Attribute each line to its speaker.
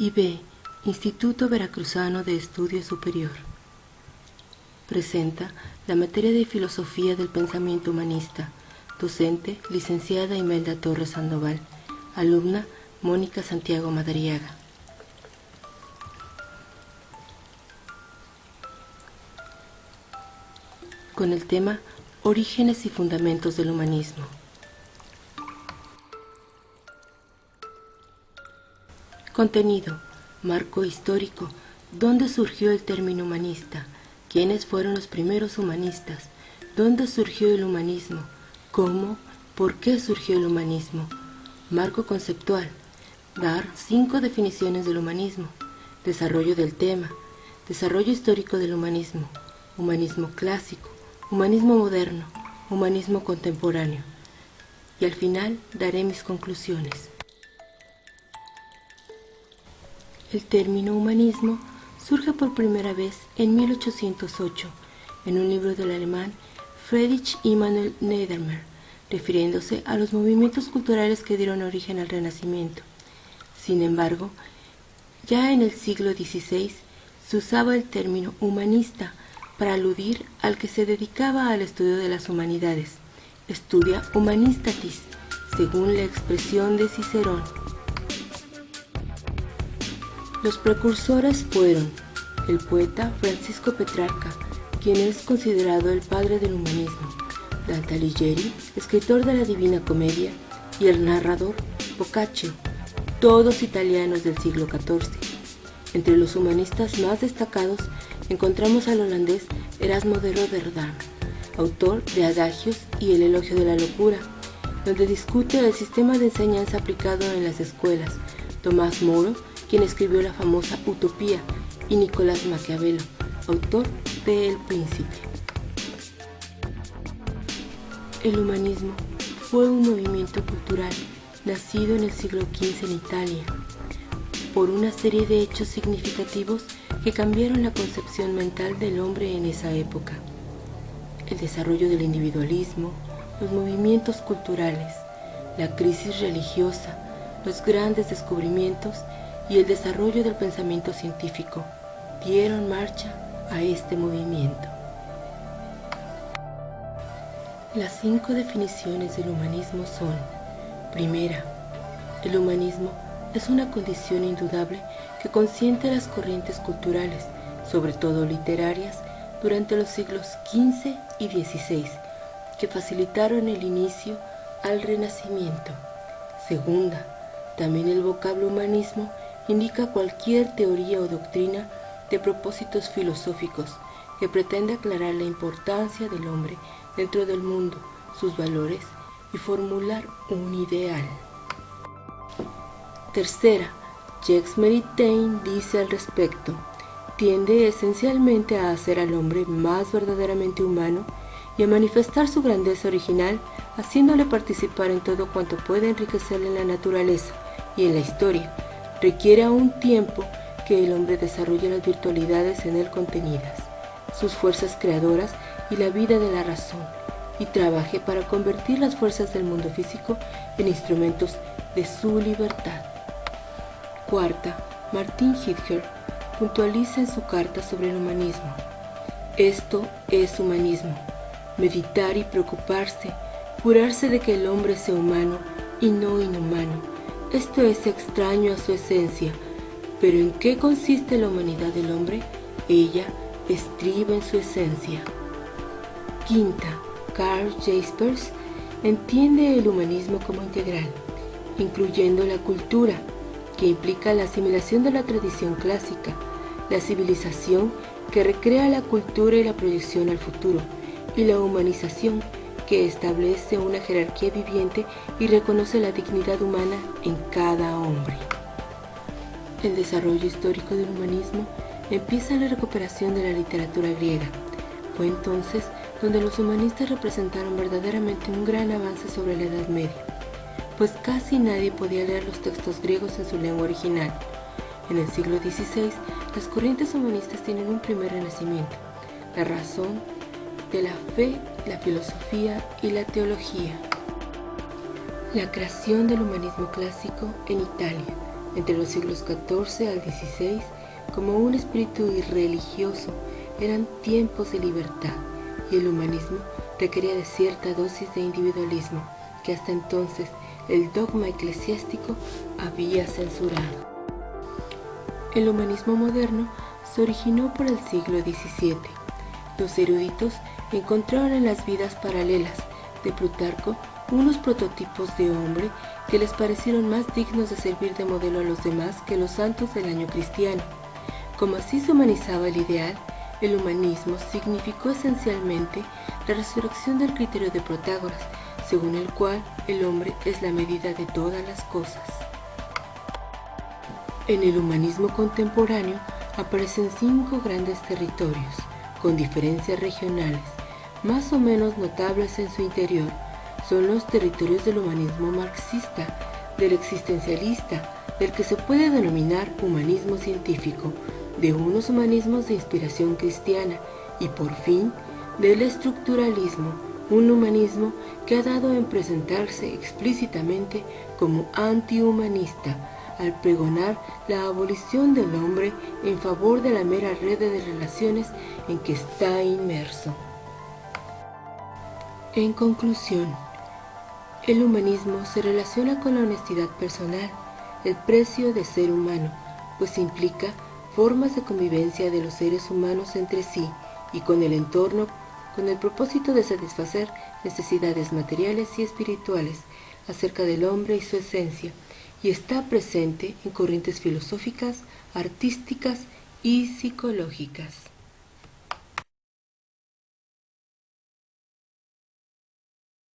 Speaker 1: IB, Instituto Veracruzano de Estudio Superior. Presenta la materia de Filosofía del Pensamiento Humanista. Docente, licenciada Imelda Torres Sandoval. Alumna, Mónica Santiago Madariaga. Con el tema Orígenes y Fundamentos del Humanismo. Contenido: marco histórico. ¿Dónde surgió el término humanista? ¿Quiénes fueron los primeros humanistas? ¿Dónde surgió el humanismo? ¿Cómo? ¿Por qué surgió el humanismo? Marco conceptual: dar 5 definiciones del humanismo. Desarrollo del tema: desarrollo histórico del humanismo, humanismo clásico, humanismo moderno, humanismo contemporáneo. Y al final daré mis conclusiones. El término humanismo surge por primera vez en 1808 en un libro del alemán Friedrich Immanuel Niedermayr, refiriéndose a los movimientos culturales que dieron origen al Renacimiento. Sin embargo, ya en el siglo XVI se usaba el término humanista para aludir al que se dedicaba al estudio de las humanidades, studia humanistatis, según la expresión de Cicerón. Los precursores fueron el poeta Francisco Petrarca, quien es considerado el padre del humanismo, Dante Alighieri, escritor de la Divina Comedia, y el narrador Boccaccio, todos italianos del siglo XIV. Entre los humanistas más destacados encontramos al holandés Erasmo de Rotterdam, autor de Adagios y el Elogio de la Locura, donde discute el sistema de enseñanza aplicado en las escuelas, Tomás Moro, quien escribió la famosa Utopía, y Nicolás Maquiavelo, autor de El Príncipe. El humanismo fue un movimiento cultural nacido en el siglo XV en Italia, por una serie de hechos significativos que cambiaron la concepción mental del hombre en esa época. El desarrollo del individualismo, los movimientos culturales, la crisis religiosa, los grandes descubrimientos y el desarrollo del pensamiento científico dieron marcha a este movimiento. Las 5 definiciones del humanismo son: primera, el humanismo es una condición indudable que consiente las corrientes culturales, sobre todo literarias, durante los siglos XV y XVI, que facilitaron el inicio al Renacimiento. Segunda, también el vocablo humanismo indica cualquier teoría o doctrina de propósitos filosóficos que pretende aclarar la importancia del hombre dentro del mundo, sus valores y formular un ideal. Tercera, Jacques Maritain dice al respecto: tiende esencialmente a hacer al hombre más verdaderamente humano y a manifestar su grandeza original, haciéndole participar en todo cuanto puede enriquecerle en la naturaleza y en la historia. Requiere aún tiempo que el hombre desarrolle las virtualidades en él contenidas, sus fuerzas creadoras y la vida de la razón, y trabaje para convertir las fuerzas del mundo físico en instrumentos de su libertad. Cuarta, Martin Heidegger puntualiza en su carta sobre el humanismo: esto es humanismo, meditar y preocuparse, curarse de que el hombre sea humano y no inhumano. Esto es extraño a su esencia, pero ¿en qué consiste la humanidad del hombre? Ella estriba en su esencia. Quinta, Karl Jaspers entiende el humanismo como integral, incluyendo la cultura, que implica la asimilación de la tradición clásica, la civilización, que recrea la cultura y la proyección al futuro, y la humanización, que establece una jerarquía viviente y reconoce la dignidad humana en cada hombre. El desarrollo histórico del humanismo empieza en la recuperación de la literatura griega. Fue entonces donde los humanistas representaron verdaderamente un gran avance sobre la Edad Media, pues casi nadie podía leer los textos griegos en su lengua original. En el siglo XVI, las corrientes humanistas tienen un primer renacimiento: la razón de la fe, la filosofía y la teología. La creación del humanismo clásico en Italia, entre los siglos XIV al XVI, como un espíritu irreligioso, eran tiempos de libertad, y el humanismo requería de cierta dosis de individualismo que hasta entonces el dogma eclesiástico había censurado. El humanismo moderno se originó por el siglo XVII. Los eruditos encontraron en las vidas paralelas de Plutarco unos prototipos de hombre que les parecieron más dignos de servir de modelo a los demás que los santos del año cristiano. Como así se humanizaba el ideal, el humanismo significó esencialmente la resurrección del criterio de Protágoras, según el cual el hombre es la medida de todas las cosas. En el humanismo contemporáneo aparecen 5 grandes territorios, con diferencias regionales, más o menos notables en su interior. Son los territorios del humanismo marxista, del existencialista, del que se puede denominar humanismo científico, de unos humanismos de inspiración cristiana y, por fin, del estructuralismo, un humanismo que ha dado en presentarse explícitamente como antihumanista, al pregonar la abolición del hombre en favor de la mera red de relaciones en que está inmerso. En conclusión, el humanismo se relaciona con la honestidad personal, el precio de ser humano, pues implica formas de convivencia de los seres humanos entre sí y con el entorno, con el propósito de satisfacer necesidades materiales y espirituales acerca del hombre y su esencia, y está presente en corrientes filosóficas, artísticas y psicológicas.